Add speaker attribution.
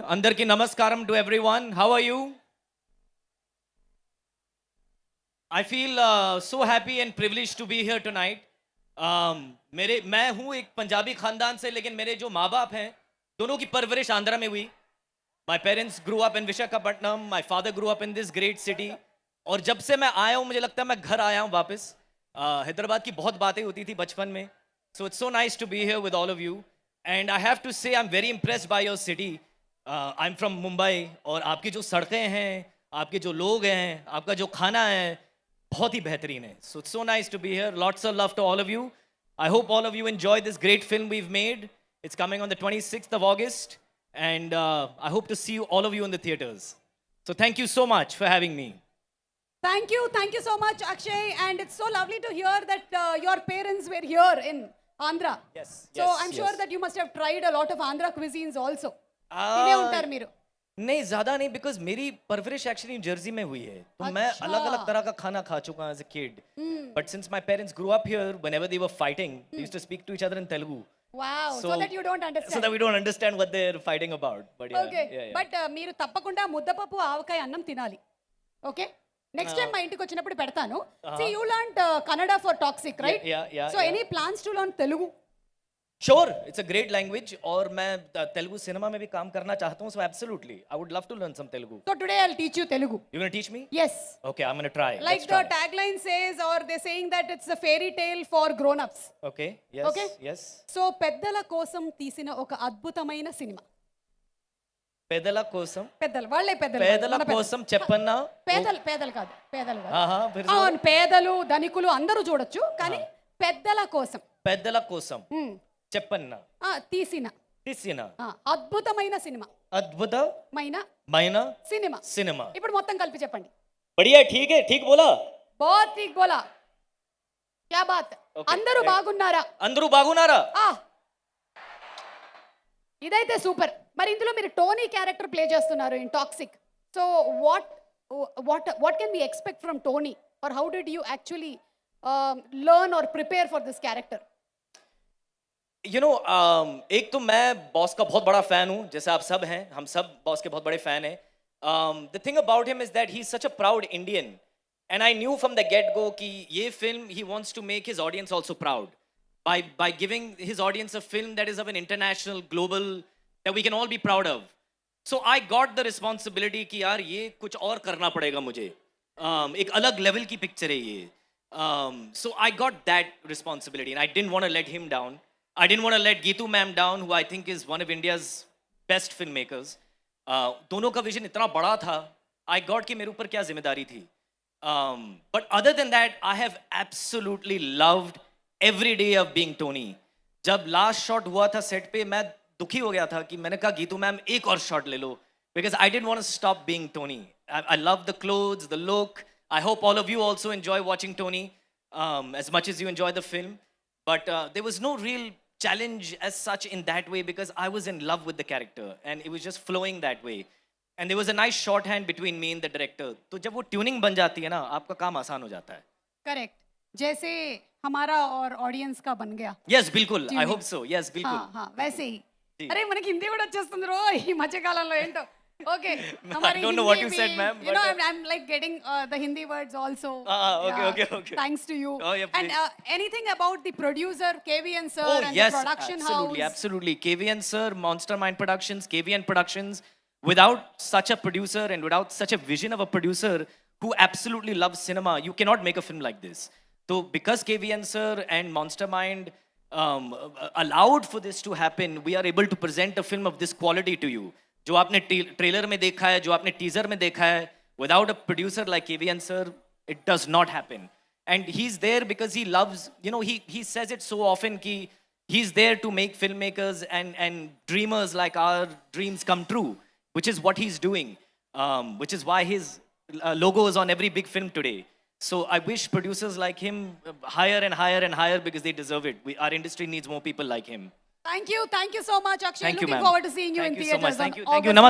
Speaker 1: Andarki namaskaram to everyone. How are you? I feel so happy and privileged to be here tonight. मैं हूँ एक पंजाबी खानदान से, लेकिन मेरे जो माँ बाप हैं दोनों की परवरिश आंध्रा में हुई. My parents grew up in Visakhapatnam. My father grew up in this great city. और जब से मैं आया हूँ मुझे लगता है मैं घर आया हूँ वापस. हैदराबाद की बहुत बातें होती थी बचपन में. So it's so nice to be here with all of you. And I have to say I'm very impressed by your city. I'm from Mumbai. और आपकी जो सड़कें हैं, आपके जो लोग हैं, आपका जो खाना है, बहुत ही बेहतरीन है. So it's so nice to be here. Lots of love to all of you. I hope all of you enjoy this great film we've made. It's coming on the 26th of August. And I hope to see all of you in the theaters. So thank you so much for having me.
Speaker 2: Thank you so much, Akshay. And it's so lovely to hear that your parents were here in Andhra.
Speaker 1: Yes.
Speaker 2: So
Speaker 1: yes,
Speaker 2: I'm sure
Speaker 1: yes.
Speaker 2: that you must have tried a lot of Andhra cuisines also.
Speaker 1: Ah,
Speaker 2: तिने उंटार మీరు
Speaker 1: नहीं ज़्यादा नहीं, because मेरी परवरिश actually Jersey में हुई है, तो मैं
Speaker 2: अच्छा।
Speaker 1: अलग अलग तरह का खाना खा चुका हूँ as a kid. But since my parents grew up here, whenever they were fighting they used to speak to each other in Telugu.
Speaker 2: Wow, so that you don't understand.
Speaker 1: So that we don't understand what they're fighting about. But yeah,
Speaker 2: Okay,
Speaker 1: yeah, yeah.
Speaker 2: but మీరు తప్పకుండా ముద్దపప్పు ఆవకాయ అన్నం తినాలి. Okay next time మా ఇంటికి వచ్చినప్పుడు పెడతాను. See, you learned Kannada for toxic, right?
Speaker 1: Yeah,
Speaker 2: So
Speaker 1: yeah.
Speaker 2: any plans to learn Telugu?
Speaker 1: Sure, it's a great language. और मैं तेलुगु सिनेमा में भी काम करना चाहता हूँ, so absolutely, I would love to learn some Telugu.
Speaker 2: So today I'll teach you Telugu.
Speaker 1: You gonna teach me?
Speaker 2: Yes.
Speaker 1: Okay, I'm gonna try.
Speaker 2: Like
Speaker 1: Let's
Speaker 2: the
Speaker 1: try.
Speaker 2: tagline says, or they're saying that it's a fairy tale for grown-ups.
Speaker 1: Okay, yes,
Speaker 2: Okay.
Speaker 1: yes.
Speaker 2: So పెద్దల కోసం తీసిన ఒక అద్భుతమైన cinema.
Speaker 1: పేదల కోసం
Speaker 2: పెద్దలు వాళ్ళే పెద్దలు
Speaker 1: పేదల
Speaker 2: మన పెద్దలు.
Speaker 1: కోసం చెప్పన్నా.
Speaker 2: పేదలు కాదు పేదలు కాదు.
Speaker 1: ఆహా, फिर से
Speaker 2: అవును పేదలు ధనికులు అందరూ చూడొచ్చు కానీ పెద్దల కోసం
Speaker 1: పెద్దల కోసం చెప్పన్నా
Speaker 2: తీసిన
Speaker 1: తీసిన
Speaker 2: అద్భుతమైన సినిమా.
Speaker 1: అద్భుతమైన
Speaker 2: సినిమా.
Speaker 1: సినిమా.
Speaker 2: ఇప్పుడు మొత్తం కలిపి చెప్పండి.
Speaker 1: बढ़िया, ठीक है, ठीक बोला.
Speaker 2: बहुत ठीक बोला. क्या बात.
Speaker 1: Okay,
Speaker 2: అందరూ
Speaker 1: right.
Speaker 2: బాగున్నారా?
Speaker 1: అందరూ బాగున్నారా?
Speaker 2: ఇదైతే సూపర్. మరి ఇందులో మీరు టోనీ క్యారెక్టర్ ప్లే చేస్తున్నారు in Toxic. So what can we expect from Tony or how did you actually learn or prepare for this character?
Speaker 1: You know, एक तो मैं बॉस का बहुत बड़ा फैन हूँ, जैसे आप सब हैं, हम सब बॉस के बहुत बड़े फैन हैं. The thing about him is that he's such a proud Indian, and I knew from the get-go कि ये film he wants to make his audience also proud by giving his audience a film that is of an international, global, that we can all be proud of. So I got the responsibility कि यार ये कुछ और करना पड़ेगा मुझे. एक अलग level की picture है ये. So I got that responsibility, and I didn't want to let him down. I didn't want to let Geetu ma'am down, who I think is one of India's best filmmakers. दोनों का vision इतना बड़ा था, I got कि मेरे ऊपर क्या जिम्मेदारी थी. But other than that, I have absolutely loved every day of being Tony. जब लास्ट शॉट हुआ था सेट पे, मैं दुखी हो गया था कि मैंने कहा गीतू मैम एक और शॉट ले लो, because I didn't want to stop being Tony. I love the clothes, the look. I hope all of you also enjoy watching Tony as much as you enjoy the film. But there was no real challenge as such in that way, because I was in love with the character and it was just flowing that way. And there was a nice shorthand between me and the director. तो जब वो tuning बन जाती है ना, आपका काम आसान हो जाता है.
Speaker 2: करेक्ट. जैसे हमारा और ऑडियंस का बन गया.
Speaker 1: Yes, बिल्कुल. I hope so. Yes, बिल्कुल.
Speaker 2: हाँ वैसे ही.
Speaker 1: जी.
Speaker 2: అరే మనకి హిందీ కూడా వచ్చేస్తుంది రో ఈ మధ్య కాలంలో ఏంటో. Okay
Speaker 1: I don't know what you said, ma'am,
Speaker 2: You know,
Speaker 1: but,
Speaker 2: I'm like getting the Hindi words also.
Speaker 1: okay.
Speaker 2: Thanks to you.
Speaker 1: Oh, yeah,
Speaker 2: And
Speaker 1: please.
Speaker 2: anything about the producer KVN sir
Speaker 1: Oh,
Speaker 2: and
Speaker 1: yes,
Speaker 2: the production
Speaker 1: absolutely,
Speaker 2: house?
Speaker 1: absolutely. KVN sir, Monster Mind Productions, KVN Productions. Without such a producer and without such a vision of a producer who absolutely loves cinema, you cannot make a film like this. So because KVN sir and Monster Mind allowed for this to happen, we are able to present a film of this quality to you. जो आपने trailer में देखा है, जो आपने teaser में देखा है, without a producer like KVN sir, it does not happen. And he's there because he loves, you know, he says it so often कि he's there to make filmmakers and dreamers like our dreams come true, which is what he's doing, which is why his logo is on every big film today. So I wish producers like him higher and higher and higher, because they deserve it. Our industry needs more people like him.
Speaker 2: Thank you so much, Akshay.
Speaker 1: Thank you,
Speaker 2: Looking
Speaker 1: ma'am.
Speaker 2: forward to seeing you
Speaker 1: Thank
Speaker 2: in
Speaker 1: you so much.
Speaker 2: theaters.
Speaker 1: Thank
Speaker 2: on
Speaker 1: you.
Speaker 2: August
Speaker 1: Namaste.